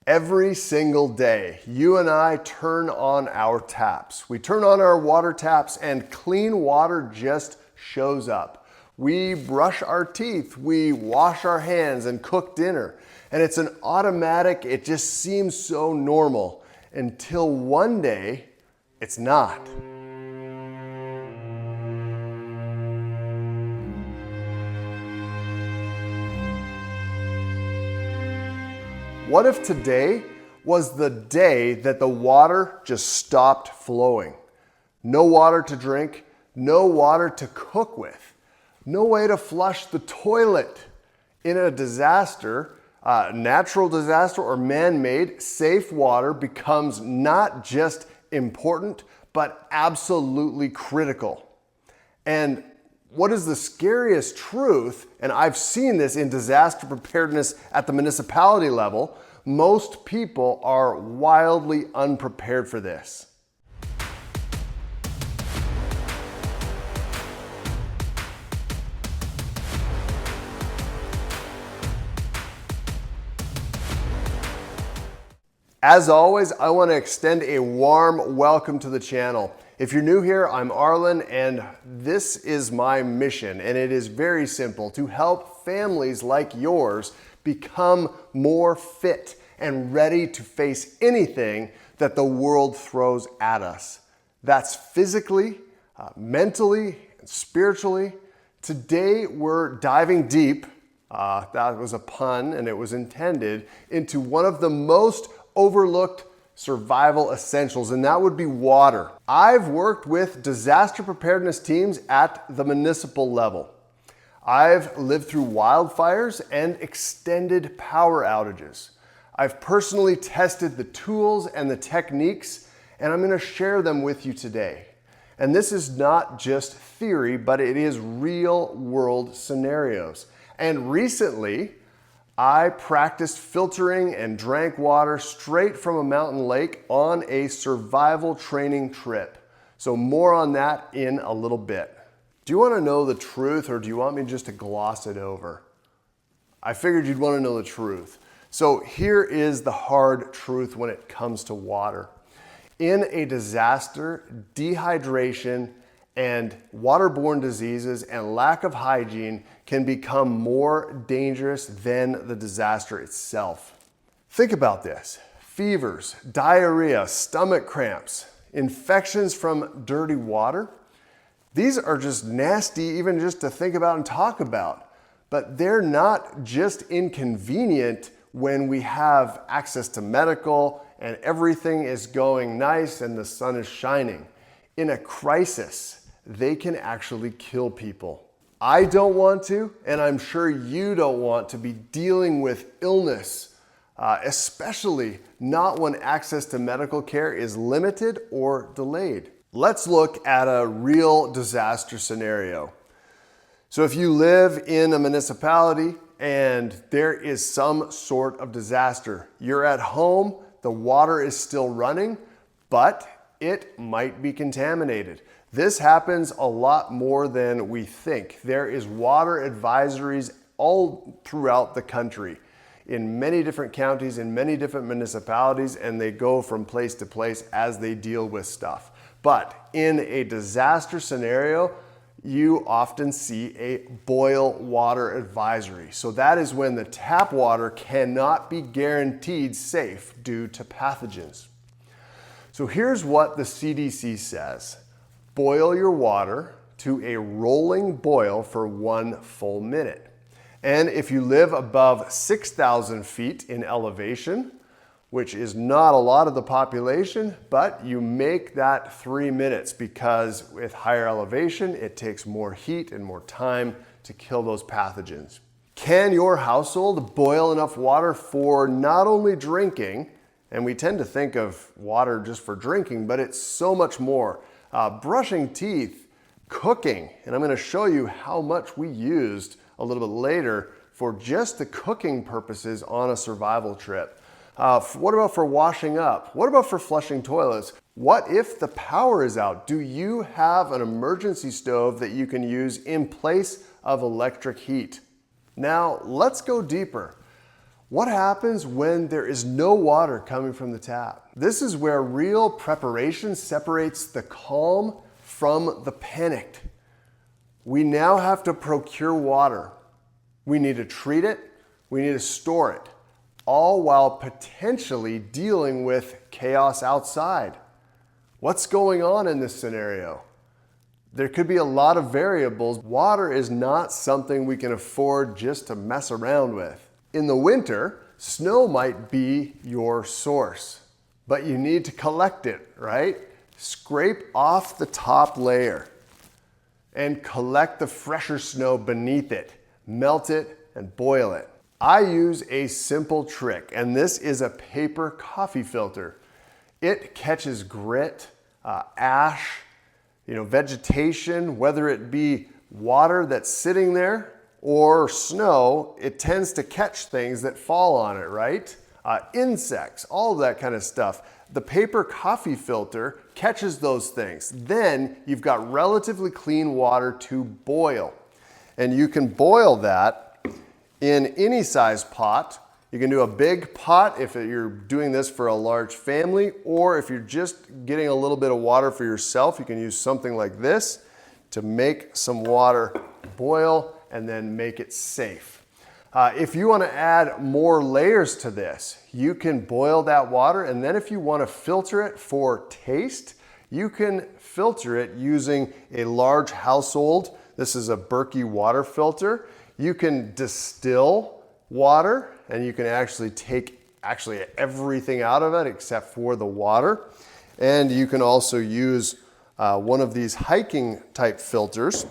Every single day, you and I turn on our taps. We turn on our water taps and clean water just shows up. We brush our teeth, we wash our hands and cook dinner. And it's an automatic, it just seems so normal until one day it's not. What if today was the day that the water just stopped flowing? No water to drink, no water to cook with, no way to flush the toilet. In a disaster, natural disaster or man-made, safe water becomes not just important, but absolutely critical. And what is the scariest truth, and I've seen this in disaster preparedness at the municipality level, most people are wildly unprepared for this. As always, I want to extend a warm welcome to the channel. If you're new here, I'm Arlen, and this is my mission, and it is very simple: to help families like yours become more fit and ready to face anything that the world throws at us. That's physically, mentally, and spiritually. Today, we're diving deep, that was a pun and it was intended, into one of the most overlooked survival essentials, and that would be water. I've worked with disaster preparedness teams at the municipal level. I've lived through wildfires and extended power outages. I've personally tested the tools and the techniques, and I'm going to share them with you today. And this is not just theory, but it is real world scenarios. And recently, I practiced filtering and drank water straight from a mountain lake on a survival training trip. So more on that in a little bit. Do you want to know the truth, or do you want me just to gloss it over? I figured you'd want to know the truth. So here is the hard truth when it comes to water. In a disaster, dehydration and waterborne diseases and lack of hygiene can become more dangerous than the disaster itself. Think about this: fevers, diarrhea, stomach cramps, infections from dirty water. These are just nasty even just to think about and talk about, but they're not just inconvenient when we have access to medical and everything is going nice and the sun is shining. In a crisis, they can actually kill people. I don't want to, and I'm sure you don't want to be dealing with illness, especially not when access to medical care is limited or delayed. Let's look at a real disaster scenario. So if you live in a municipality and there is some sort of disaster, you're at home, the water is still running, but it might be contaminated. This happens a lot more than we think. There is water advisories all throughout the country, in many different counties, in many different municipalities, and they go from place to place as they deal with stuff. But in a disaster scenario, you often see a boil water advisory. So that is when the tap water cannot be guaranteed safe due to pathogens. So here's what the CDC says: boil your water to a rolling boil for 1 full minute. And if you live above 6,000 feet in elevation, which is not a lot of the population, but you make that 3 minutes, because with higher elevation, it takes more heat and more time to kill those pathogens. Can your household boil enough water for not only drinking, and we tend to think of water just for drinking, but it's so much more. Brushing teeth, cooking, and I'm going to show you how much we used a little bit later for just the cooking purposes on a survival trip. What about for washing up? What about for flushing toilets? What if the power is out? Do you have an emergency stove that you can use in place of electric heat? Now, let's go deeper. What happens when there is no water coming from the tap? This is where real preparation separates the calm from the panicked. We now have to procure water. We need to treat it, we need to store it, all while potentially dealing with chaos outside. What's going on in this scenario? There could be a lot of variables. Water is not something we can afford just to mess around with. In the winter, snow might be your source, but you need to collect it, right? Scrape off the top layer and collect the fresher snow beneath it, melt it, and boil it. I use a simple trick, and this is a paper coffee filter. It catches grit, ash, vegetation, whether it be water that's sitting there or snow. It tends to catch things that fall on it, right? Insects, all of that kind of stuff. The paper coffee filter catches those things. Then you've got relatively clean water to boil. And you can boil that in any size pot. You can do a big pot if you're doing this for a large family, or if you're just getting a little bit of water for yourself, you can use something like this to make some water boil and then make it safe. If you want to add more layers to this, you can boil that water, and then if you want to filter it for taste, you can filter it using a large household. This is a Berkey water filter. You can distill water, and you can actually take everything out of it except for the water. And you can also use one of these hiking type filters.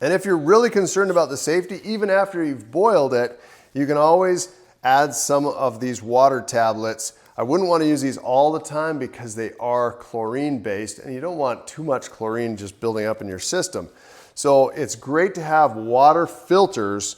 And if you're really concerned about the safety, even after you've boiled it, you can always add some of these water tablets. I wouldn't want to use these all the time because they are chlorine based, and you don't want too much chlorine just building up in your system. So it's great to have water filters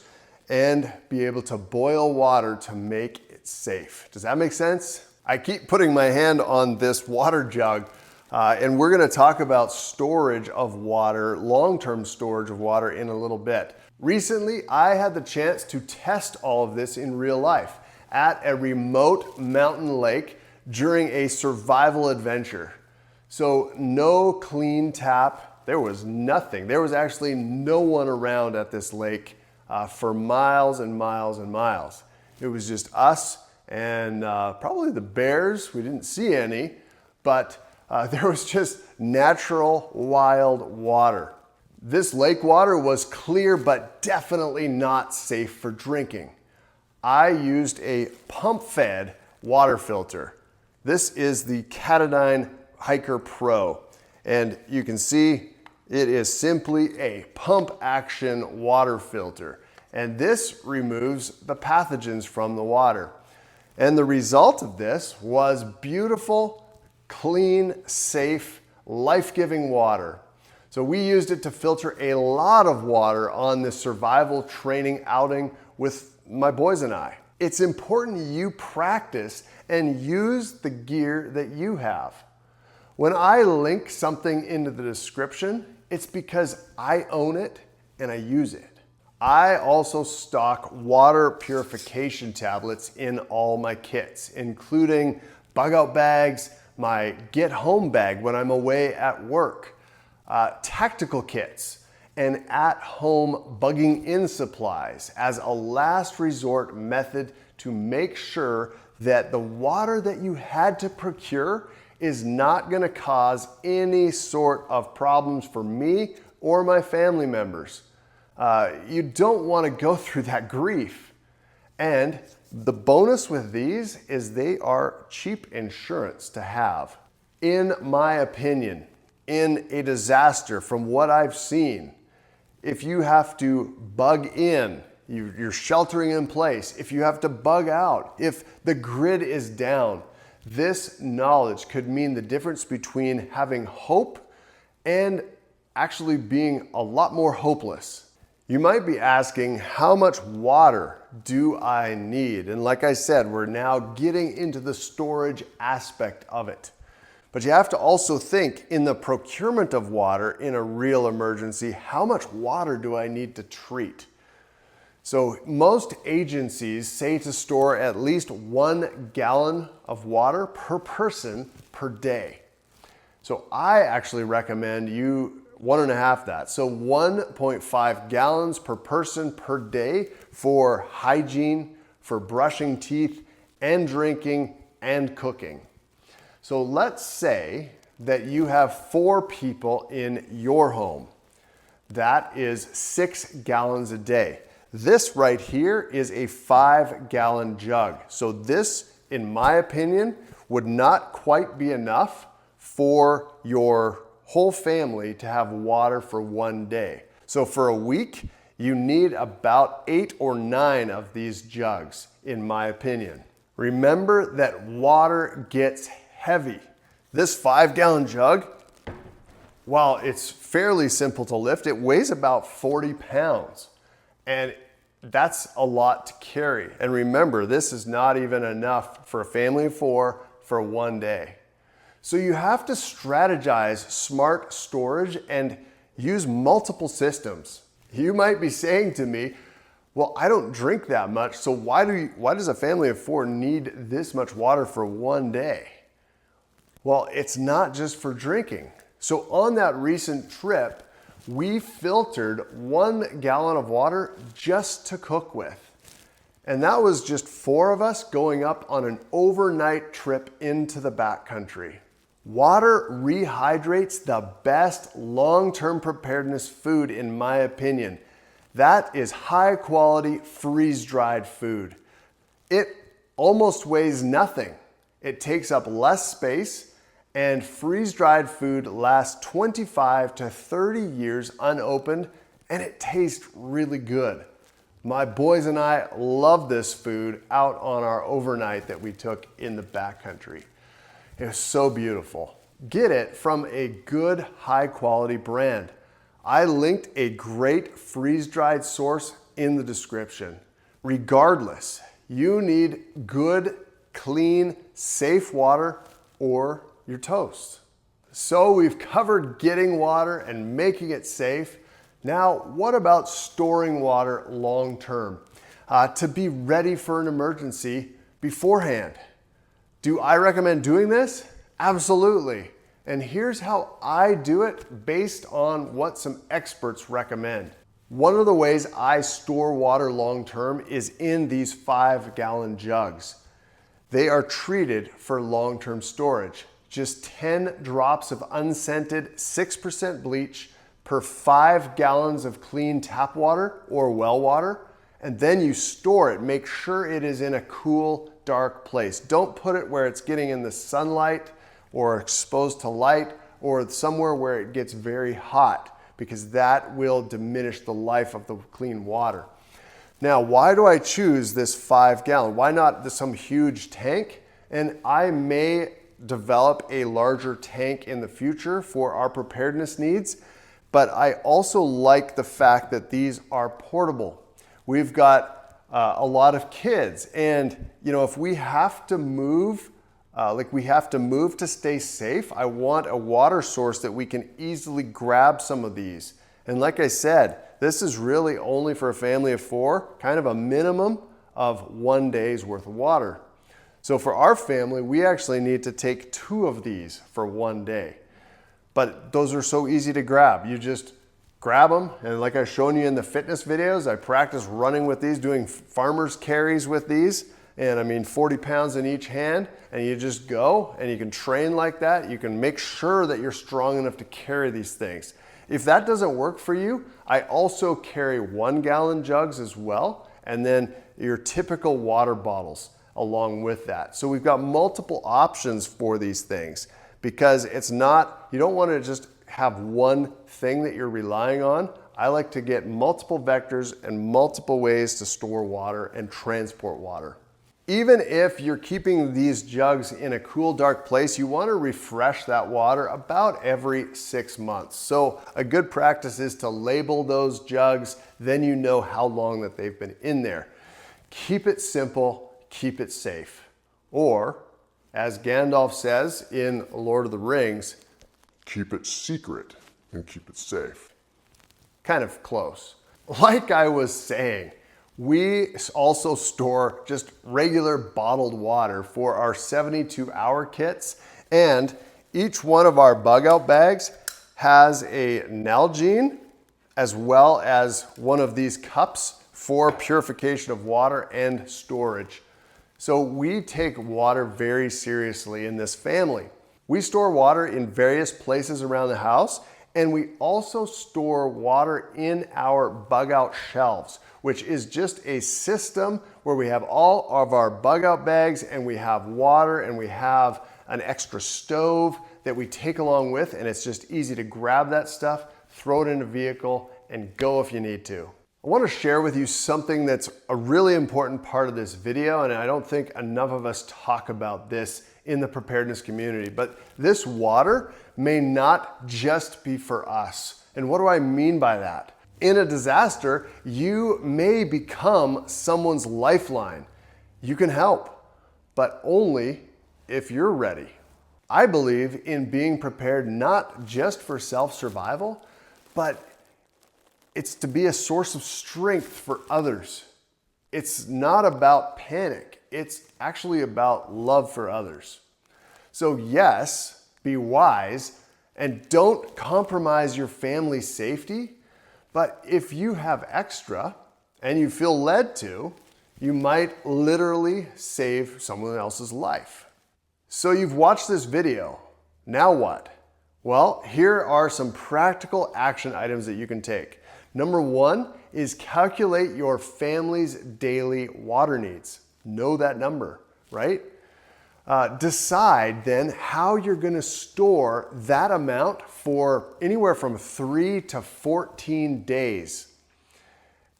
and be able to boil water to make it safe. Does that make sense? I keep putting my hand on this water jug, and we're gonna talk about storage of water, long-term storage of water in a little bit. Recently, I had the chance to test all of this in real life at a remote mountain lake during a survival adventure. So no clean tap, there was nothing. There was actually no one around at this lake for miles and miles and miles. It was just us and probably the bears. We didn't see any, but there was just natural wild water. This lake water was clear, but definitely not safe for drinking. I used a pump-fed water filter. This is the Katadyn Hiker Pro, and you can see it is simply a pump action water filter. And this removes the pathogens from the water. And the result of this was beautiful, clean, safe, life-giving water. So we used it to filter a lot of water on this survival training outing with my boys and I. It's important you practice and use the gear that you have. When I link something into the description, it's because I own it and I use it. I also stock water purification tablets in all my kits, including bug out bags, my get home bag when I'm away at work, tactical kits, and at-home bugging in supplies as a last resort method to make sure that the water that you had to procure is not going to cause any sort of problems for me or my family members. You don't want to go through that grief. And the bonus with these is they are cheap insurance to have. In my opinion, in a disaster, from what I've seen, if you have to bug in, you're sheltering in place, if you have to bug out, if the grid is down, this knowledge could mean the difference between having hope and actually being a lot more hopeless. You might be asking, how much water do I need? And like I said, we're now getting into the storage aspect of it. But you have to also think in the procurement of water in a real emergency, how much water do I need to treat? So most agencies say to store at least 1 gallon of water per person per day. So I actually recommend you 1.5 that. So 1.5 gallons per person per day for hygiene, for brushing teeth and drinking and cooking. So let's say that you have 4 people in your home. That is 6 gallons a day. This right here is a 5-gallon jug. So this, in my opinion, would not quite be enough for your whole family to have water for 1 day. So for a week, you need about 8 or 9 of these jugs, in my opinion. Remember that water gets heavy. This 5-gallon jug, while it's fairly simple to lift, it weighs about 40 pounds. And that's a lot to carry. And remember, this is not even enough for a family of 4 for 1 day. So you have to strategize smart storage and use multiple systems. You might be saying to me, well, I don't drink that much, so why does a family of 4 need this much water for 1 day? Well, it's not just for drinking. So on that recent trip, we filtered 1 gallon of water just to cook with. And that was just 4 of us going up on an overnight trip into the backcountry. Water rehydrates the best long-term preparedness food, in my opinion. That is high quality freeze-dried food. It almost weighs nothing. It takes up less space, and freeze-dried food lasts 25 to 30 years unopened, and it tastes really good. My boys and I love this food out on our overnight that we took in the backcountry. It was so beautiful. Get it from a good, high-quality brand. I linked a great freeze-dried source in the description. Regardless, you need good, clean, safe water or you're toast. So we've covered getting water and making it safe. Now, what about storing water long term? To be ready for an emergency beforehand. Do I recommend doing this? Absolutely. And here's how I do it based on what some experts recommend. One of the ways I store water long term is in these 5-gallon jugs. They are treated for long-term storage. Just 10 drops of unscented 6% bleach per 5 gallons of clean tap water or well water, and then you store it. Make sure it is in a cool, dark place. Don't put it where it's getting in the sunlight or exposed to light or somewhere where it gets very hot, because that will diminish the life of the clean water. Now, why do I choose this 5-gallon? Why not some huge tank? And I may develop a larger tank in the future for our preparedness needs, but I also like the fact that these are portable. We've got a lot of kids, and if we have to move, to stay safe, I want a water source that we can easily grab some of these. And like I said, this is really only for a family of 4, kind of a minimum of 1 day's worth of water. So for our family, we actually need to take 2 of these for 1 day. But those are so easy to grab. You just grab them, and like I've shown you in the fitness videos, I practice running with these, doing farmer's carries with these, and 40 pounds in each hand, and you just go, and you can train like that. You can make sure that you're strong enough to carry these things. If that doesn't work for you, I also carry 1-gallon jugs as well, and then your typical water bottles along with that. So we've got multiple options for these things, because you don't want to just have one thing that you're relying on. I like to get multiple vectors and multiple ways to store water and transport water. Even if you're keeping these jugs in a cool, dark place, you want to refresh that water about every 6 months. So a good practice is to label those jugs, then you know how long that they've been in there. Keep it simple, keep it safe. Or, as Gandalf says in Lord of the Rings, keep it secret and keep it safe. Kind of close. Like I was saying, We also store just regular bottled water for our 72-hour kits, and each one of our bug out bags has a Nalgene as well as one of these cups for purification of water and storage. So we take water very seriously in this family. We store water in various places around the house, and we also store water in our bug out shelves, which is just a system where we have all of our bug out bags, and we have water, and we have an extra stove that we take along with, and it's just easy to grab that stuff, throw it in a vehicle, and go if you need to. I want to share with you something that's a really important part of this video, and I don't think enough of us talk about this in the preparedness community, but this water may not just be for us. And what do I mean by that? In a disaster, you may become someone's lifeline. You can help, but only if you're ready. I believe in being prepared not just for self-survival, but it's to be a source of strength for others. It's not about panic. It's actually about love for others. So yes, be wise and don't compromise your family's safety. But if you have extra and you feel led to, you might literally save someone else's life. So you've watched this video. Now what? Well, here are some practical action items that you can take. Number one is calculate your family's daily water needs. Know that number, right? Decide then how you're going to store that amount for anywhere from 3 to 14 days.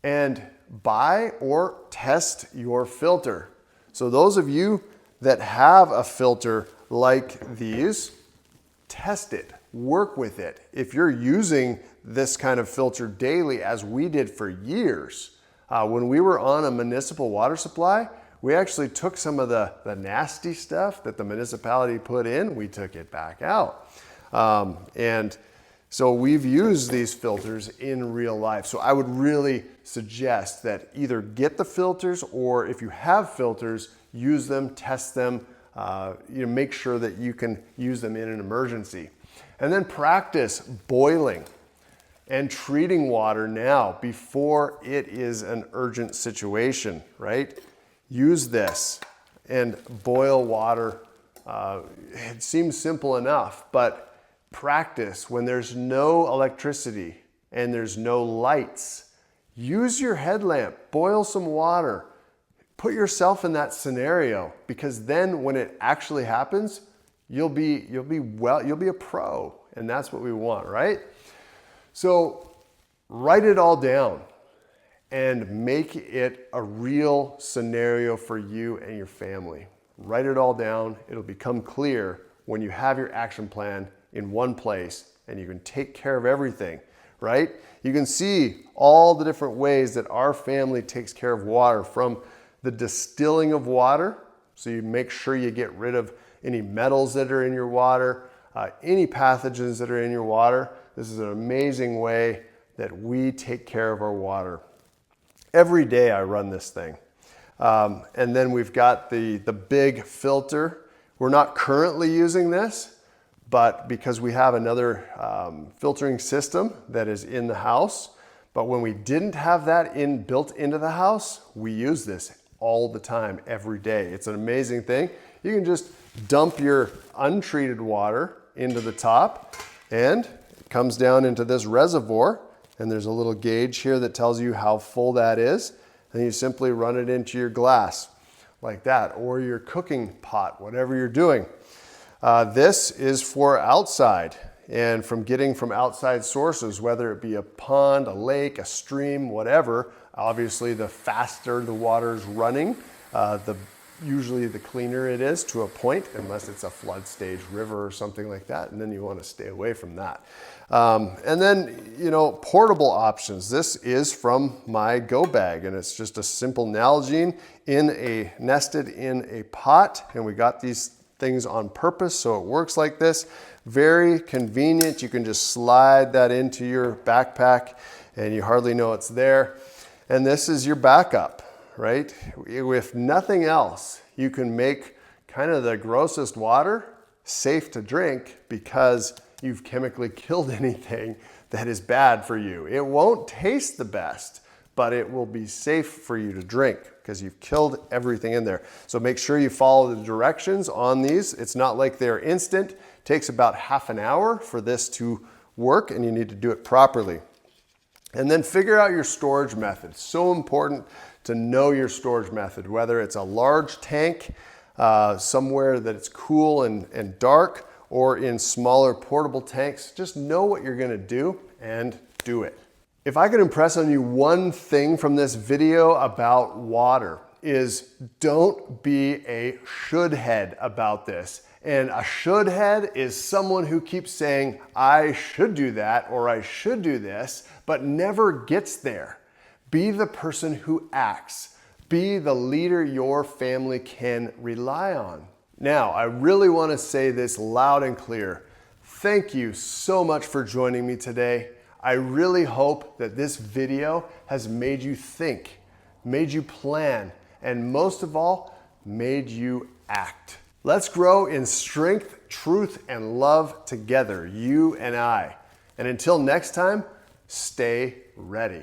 And buy or test your filter. So those of you that have a filter like these, test it, work with it. If you're using this kind of filter daily, as we did for years, when we were on a municipal water supply, we actually took some of the nasty stuff that the municipality put in, we took it back out. And so we've used these filters in real life. So I would really suggest that either get the filters, or if you have filters, use them, test them, make sure that you can use them in an emergency. And then practice boiling and treating water now before it is an urgent situation, right? Use this and boil water. It seems simple enough, but practice when there's no electricity and there's no lights. Use your headlamp, boil some water. Put yourself in that scenario, because then when it actually happens, you'll be a pro, and that's what we want, right? So write it all down and make it a real scenario for you and your family. Write it all down. It'll become clear when you have your action plan in one place and you can take care of everything, right? You can see all the different ways that our family takes care of water, from the distilling of water. So you make sure you get rid of any metals that are in your water, any pathogens that are in your water. This is an amazing way that we take care of our water. Every day I run this thing. And then we've got the big filter. We're not currently using this, but because we have another filtering system that is in the house. But when we didn't have that built into the house, we use this all the time, every day. It's an amazing thing. You can just dump your untreated water into the top, and it comes down into this reservoir, and there's a little gauge here that tells you how full that is, and you simply run it into your glass like that, or your cooking pot, whatever you're doing. This is for outside, and getting from outside sources, whether it be a pond, a lake, a stream, whatever. Obviously, the faster the water is running, usually the cleaner it is to a point, unless it's a flood stage river or something like that, and then you want to stay away from that. And then, portable options. This is from my go bag, and it's just a simple Nalgene nested in a pot, and we got these things on purpose so it works like this. Very convenient. You can just slide that into your backpack and you hardly know it's there. And this is your backup, right? If nothing else, you can make kind of the grossest water safe to drink because you've chemically killed anything that is bad for you. It won't taste the best, but it will be safe for you to drink because you've killed everything in there. So make sure you follow the directions on these. It's not like they're instant. It takes about half an hour for this to work, and you need to do it properly. And then figure out your storage method. So important to know your storage method, whether it's a large tank, somewhere that it's cool and dark, or in smaller portable tanks. Just know what you're gonna do and do it. If I could impress on you one thing from this video about water is don't be a should head about this. And a should head is someone who keeps saying, I should do that or I should do this, but never gets there. Be the person who acts. Be the leader your family can rely on. Now, I really want to say this loud and clear. Thank you so much for joining me today. I really hope that this video has made you think, made you plan, and most of all, made you act. Let's grow in strength, truth, and love together, you and I. And until next time, stay ready.